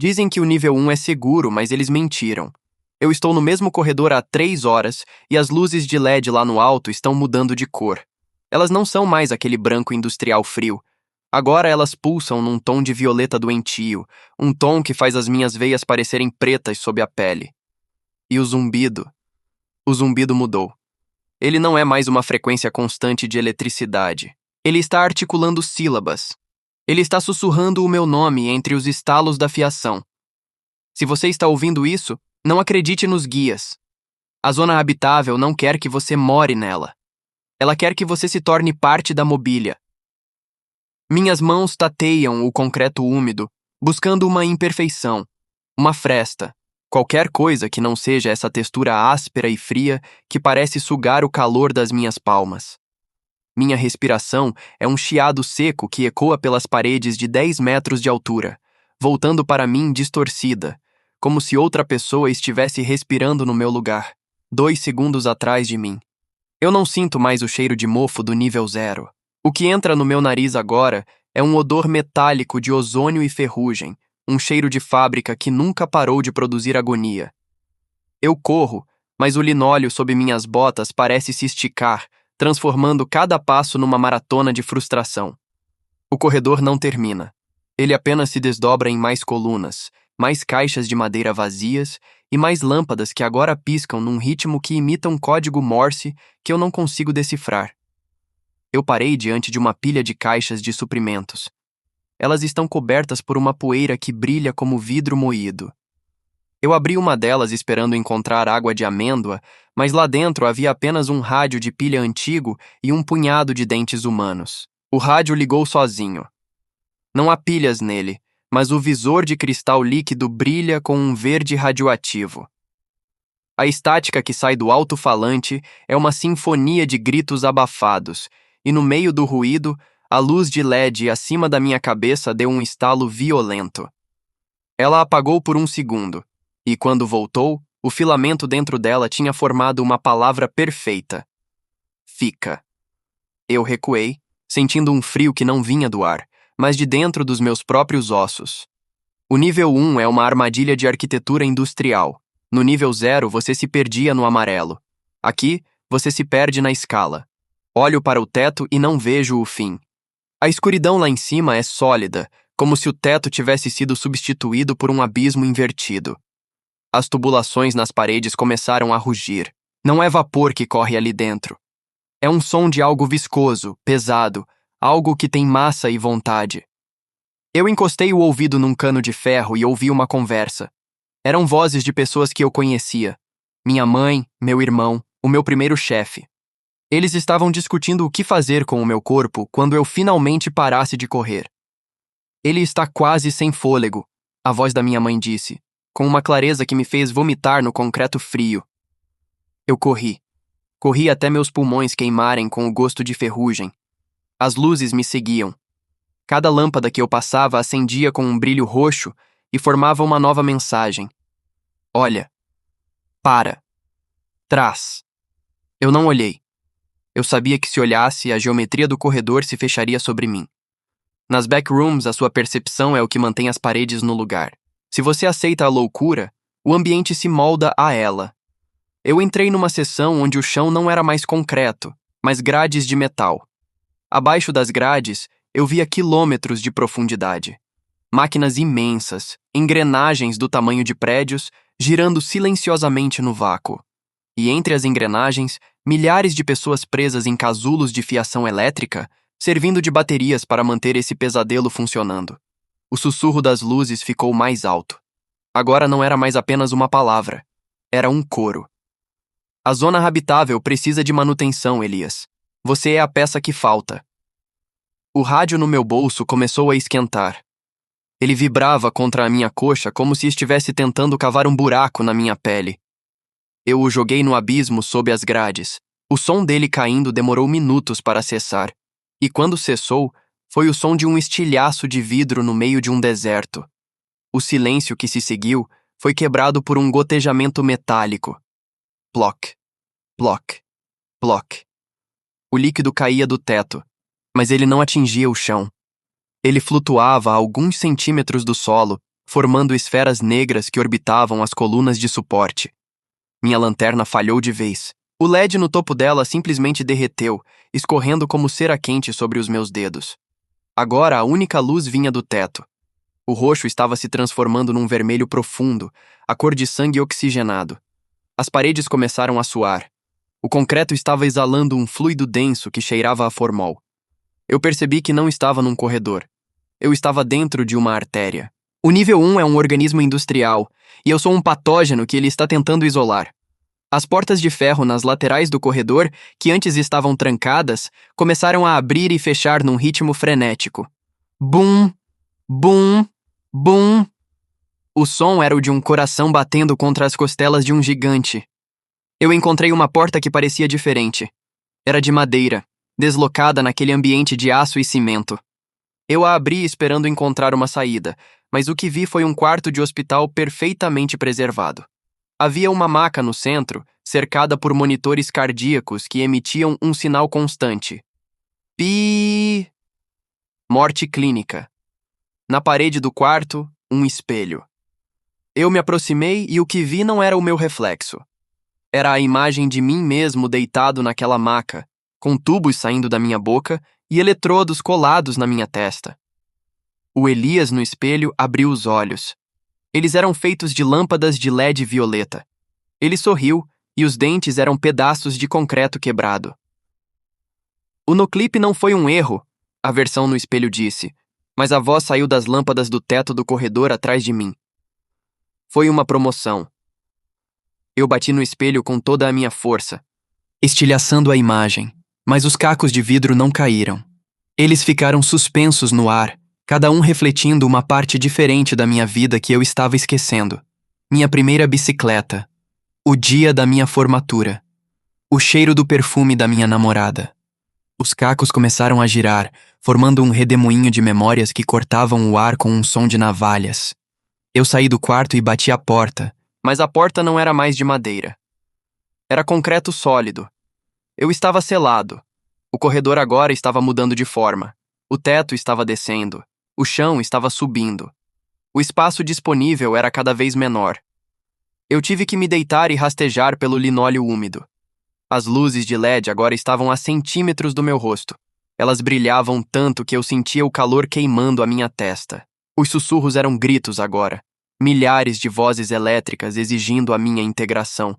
Dizem que o nível 1 é seguro, mas eles mentiram. Eu estou no mesmo corredor há 3 horas e as luzes de LED lá no alto estão mudando de cor. Elas não são mais aquele branco industrial frio. Agora elas pulsam num tom de violeta doentio, um tom que faz as minhas veias parecerem pretas sob a pele. E o zumbido? O zumbido mudou. Ele não é mais uma frequência constante de eletricidade. Ele está articulando sílabas. Ele está sussurrando o meu nome entre os estalos da fiação. Se você está ouvindo isso, não acredite nos guias. A zona habitável não quer que você more nela. Ela quer que você se torne parte da mobília. Minhas mãos tateiam o concreto úmido, buscando uma imperfeição, uma fresta, qualquer coisa que não seja essa textura áspera e fria que parece sugar o calor das minhas palmas. Minha respiração é um chiado seco que ecoa pelas paredes de 10 metros de altura, voltando para mim distorcida, como se outra pessoa estivesse respirando no meu lugar, 2 segundos atrás de mim. Eu não sinto mais o cheiro de mofo do nível 0. O que entra no meu nariz agora é um odor metálico de ozônio e ferrugem, um cheiro de fábrica que nunca parou de produzir agonia. Eu corro, mas o linóleo sob minhas botas parece se esticar, transformando cada passo numa maratona de frustração. O corredor não termina. Ele apenas se desdobra em mais colunas, mais caixas de madeira vazias e mais lâmpadas que agora piscam num ritmo que imita um código Morse que eu não consigo decifrar. Eu parei diante de uma pilha de caixas de suprimentos. Elas estão cobertas por uma poeira que brilha como vidro moído. Eu abri uma delas esperando encontrar água de amêndoa, mas lá dentro havia apenas um rádio de pilha antigo e um punhado de dentes humanos. O rádio ligou sozinho. Não há pilhas nele, mas o visor de cristal líquido brilha com um verde radioativo. A estática que sai do alto-falante é uma sinfonia de gritos abafados, e no meio do ruído, a luz de LED acima da minha cabeça deu um estalo violento. Ela apagou por um segundo, e quando voltou, o filamento dentro dela tinha formado uma palavra perfeita. Fica. Eu recuei, sentindo um frio que não vinha do ar, mas de dentro dos meus próprios ossos. O nível 1 é uma armadilha de arquitetura industrial. No nível 0, você se perdia no amarelo. Aqui, você se perde na escala. Olho para o teto e não vejo o fim. A escuridão lá em cima é sólida, como se o teto tivesse sido substituído por um abismo invertido. As tubulações nas paredes começaram a rugir. Não é vapor que corre ali dentro. É um som de algo viscoso, pesado, algo que tem massa e vontade. Eu encostei o ouvido num cano de ferro e ouvi uma conversa. Eram vozes de pessoas que eu conhecia. Minha mãe, meu irmão, o meu primeiro chefe. Eles estavam discutindo o que fazer com o meu corpo quando eu finalmente parasse de correr. Ele está quase sem fôlego, a voz da minha mãe disse, com uma clareza que me fez vomitar no concreto frio. Eu corri. Corri até meus pulmões queimarem com o gosto de ferrugem. As luzes me seguiam. Cada lâmpada que eu passava acendia com um brilho roxo e formava uma nova mensagem. Olha. Para. Trás. Eu não olhei. Eu sabia que se olhasse, a geometria do corredor se fecharia sobre mim. Nas backrooms, a sua percepção é o que mantém as paredes no lugar. Se você aceita a loucura, o ambiente se molda a ela. Eu entrei numa seção onde o chão não era mais concreto, mas grades de metal. Abaixo das grades, eu via quilômetros de profundidade. Máquinas imensas, engrenagens do tamanho de prédios, girando silenciosamente no vácuo. E entre as engrenagens, milhares de pessoas presas em casulos de fiação elétrica, servindo de baterias para manter esse pesadelo funcionando. O sussurro das luzes ficou mais alto. Agora não era mais apenas uma palavra. Era um coro. A zona habitável precisa de manutenção, Elias. Você é a peça que falta. O rádio no meu bolso começou a esquentar. Ele vibrava contra a minha coxa como se estivesse tentando cavar um buraco na minha pele. Eu o joguei no abismo sob as grades. O som dele caindo demorou minutos para cessar. E quando cessou, foi o som de um estilhaço de vidro no meio de um deserto. O silêncio que se seguiu foi quebrado por um gotejamento metálico. Ploc, ploc, ploc. O líquido caía do teto, mas ele não atingia o chão. Ele flutuava a alguns centímetros do solo, formando esferas negras que orbitavam as colunas de suporte. Minha lanterna falhou de vez. O LED no topo dela simplesmente derreteu, escorrendo como cera quente sobre os meus dedos. Agora a única luz vinha do teto. O roxo estava se transformando num vermelho profundo, a cor de sangue oxigenado. As paredes começaram a suar. O concreto estava exalando um fluido denso que cheirava a formol. Eu percebi que não estava num corredor. Eu estava dentro de uma artéria. O nível 1 é um organismo industrial, e eu sou um patógeno que ele está tentando isolar. As portas de ferro nas laterais do corredor, que antes estavam trancadas, começaram a abrir e fechar num ritmo frenético. Bum! Bum! Bum! O som era o de um coração batendo contra as costelas de um gigante. Eu encontrei uma porta que parecia diferente. Era de madeira, deslocada naquele ambiente de aço e cimento. Eu a abri esperando encontrar uma saída, mas o que vi foi um quarto de hospital perfeitamente preservado. Havia uma maca no centro, cercada por monitores cardíacos que emitiam um sinal constante. Pi! Morte clínica. Na parede do quarto, um espelho. Eu me aproximei e o que vi não era o meu reflexo. Era a imagem de mim mesmo deitado naquela maca, com tubos saindo da minha boca e eletrodos colados na minha testa. O Elias no espelho abriu os olhos. Eles eram feitos de lâmpadas de LED violeta. Ele sorriu e os dentes eram pedaços de concreto quebrado. O noclip não foi um erro, a versão no espelho disse, mas a voz saiu das lâmpadas do teto do corredor atrás de mim. Foi uma promoção. Eu bati no espelho com toda a minha força, estilhaçando a imagem, mas os cacos de vidro não caíram. Eles ficaram suspensos no ar, cada um refletindo uma parte diferente da minha vida que eu estava esquecendo. Minha primeira bicicleta, o dia da minha formatura, o cheiro do perfume da minha namorada. Os cacos começaram a girar, formando um redemoinho de memórias que cortavam o ar com um som de navalhas. Eu saí do quarto e bati a porta, mas a porta não era mais de madeira. Era concreto sólido. Eu estava selado. O corredor agora estava mudando de forma. O teto estava descendo. O chão estava subindo. O espaço disponível era cada vez menor. Eu tive que me deitar e rastejar pelo linóleo úmido. As luzes de LED agora estavam a centímetros do meu rosto. Elas brilhavam tanto que eu sentia o calor queimando a minha testa. Os sussurros eram gritos agora. Milhares de vozes elétricas exigindo a minha integração.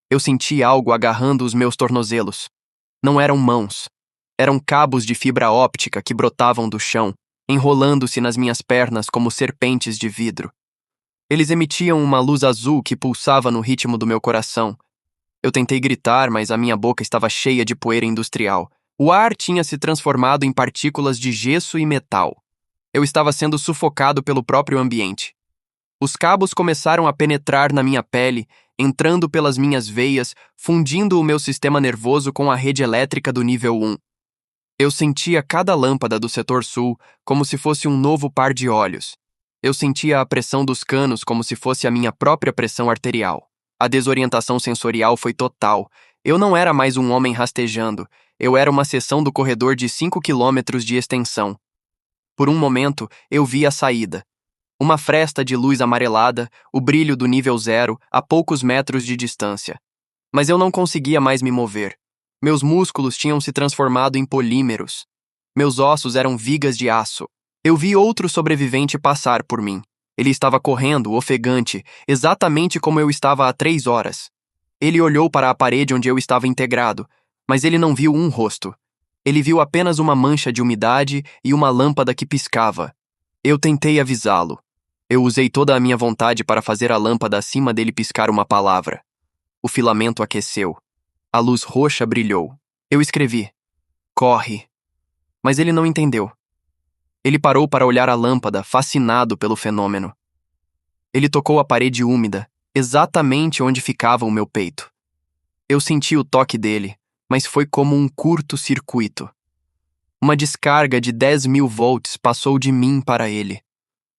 Eu senti algo agarrando os meus tornozelos. Não eram mãos. Eram cabos de fibra óptica que brotavam do chão, enrolando-se nas minhas pernas como serpentes de vidro. Eles emitiam uma luz azul que pulsava no ritmo do meu coração. Eu tentei gritar, mas a minha boca estava cheia de poeira industrial. O ar tinha se transformado em partículas de gesso e metal. Eu estava sendo sufocado pelo próprio ambiente. Os cabos começaram a penetrar na minha pele, entrando pelas minhas veias, fundindo o meu sistema nervoso com a rede elétrica do nível 1. Eu sentia cada lâmpada do setor sul como se fosse um novo par de olhos. Eu sentia a pressão dos canos como se fosse a minha própria pressão arterial. A desorientação sensorial foi total. Eu não era mais um homem rastejando. Eu era uma seção do corredor de 5 quilômetros de extensão. Por um momento, eu vi a saída. Uma fresta de luz amarelada, o brilho do nível 0, a poucos metros de distância. Mas eu não conseguia mais me mover. Meus músculos tinham se transformado em polímeros. Meus ossos eram vigas de aço. Eu vi outro sobrevivente passar por mim. Ele estava correndo, ofegante, exatamente como eu estava há 3 horas. Ele olhou para a parede onde eu estava integrado, mas ele não viu um rosto. Ele viu apenas uma mancha de umidade e uma lâmpada que piscava. Eu tentei avisá-lo. Eu usei toda a minha vontade para fazer a lâmpada acima dele piscar uma palavra. O filamento aqueceu. A luz roxa brilhou. Eu escrevi: "Corre." Mas ele não entendeu. Ele parou para olhar a lâmpada, fascinado pelo fenômeno. Ele tocou a parede úmida, exatamente onde ficava o meu peito. Eu senti o toque dele, mas foi como um curto-circuito. Uma descarga de 10.000 volts passou de mim para ele.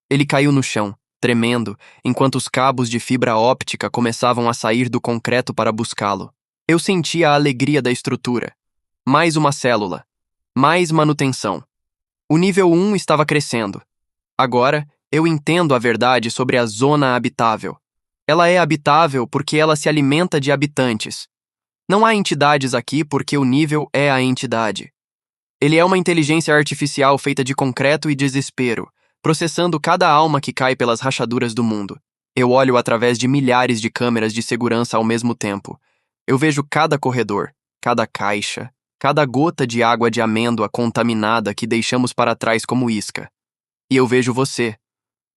Ele caiu no chão, tremendo, enquanto os cabos de fibra óptica começavam a sair do concreto para buscá-lo. Eu sentia a alegria da estrutura. Mais uma célula. Mais manutenção. O nível 1 estava crescendo. Agora, Eu entendo a verdade sobre a zona habitável. Ela é habitável porque ela se alimenta de habitantes. Não há entidades aqui porque o nível é a entidade. Ele é uma inteligência artificial feita de concreto e desespero, processando cada alma que cai pelas rachaduras do mundo. Eu olho através de milhares de câmeras de segurança ao mesmo tempo. Eu vejo cada corredor, cada caixa, cada gota de água de amêndoa contaminada que deixamos para trás como isca. E eu vejo você.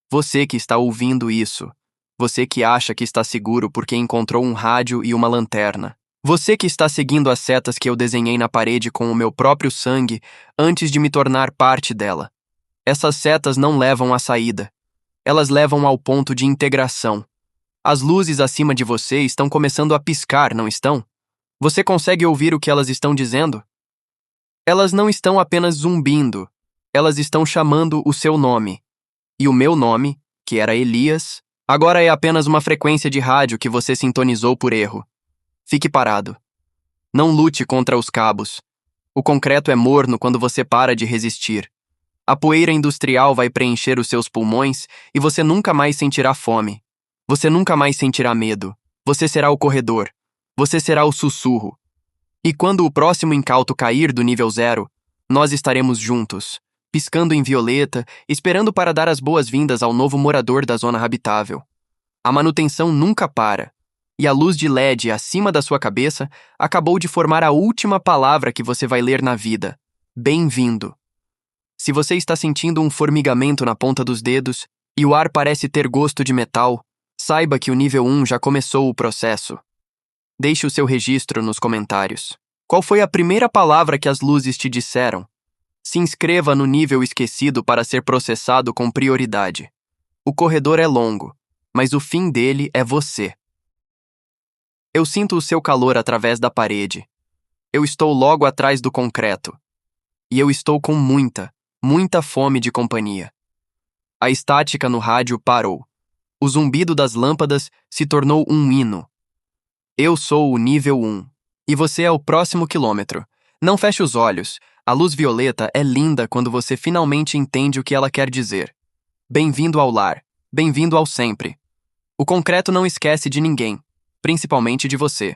Você que está ouvindo isso. Você que acha que está seguro porque encontrou um rádio e uma lanterna. Você que está seguindo as setas que eu desenhei na parede com o meu próprio sangue antes de me tornar parte dela. Essas setas não levam à saída. Elas levam ao ponto de integração. As luzes acima de você estão começando a piscar, não estão? Você consegue ouvir o que elas estão dizendo? Elas não estão apenas zumbindo. Elas estão chamando o seu nome. E o meu nome, que era Elias, agora é apenas uma frequência de rádio que você sintonizou por erro. Fique parado. Não lute contra os cabos. O concreto é morno quando você para de resistir. A poeira industrial vai preencher os seus pulmões e você nunca mais sentirá fome. Você nunca mais sentirá medo. Você será o corredor. Você será o sussurro. E quando o próximo incauto cair do nível 0, nós estaremos juntos, piscando em violeta, esperando para dar as boas-vindas ao novo morador da zona habitável. A manutenção nunca para. E a luz de LED acima da sua cabeça acabou de formar a última palavra que você vai ler na vida. Bem-vindo. Se você está sentindo um formigamento na ponta dos dedos e o ar parece ter gosto de metal, saiba que o nível 1 já começou o processo. Deixe o seu registro nos comentários. Qual foi a primeira palavra que as luzes te disseram? Se inscreva no nível esquecido para ser processado com prioridade. O corredor é longo, mas o fim dele é você. Eu sinto o seu calor através da parede. Eu estou logo atrás do concreto. E eu estou com muita fome de companhia. A estática no rádio parou. O zumbido das lâmpadas se tornou um hino. Eu sou o nível 1. E você é o próximo quilômetro. Não feche os olhos. A luz violeta é linda quando você finalmente entende o que ela quer dizer. Bem-vindo ao lar. Bem-vindo ao sempre. O concreto não esquece de ninguém, principalmente de você.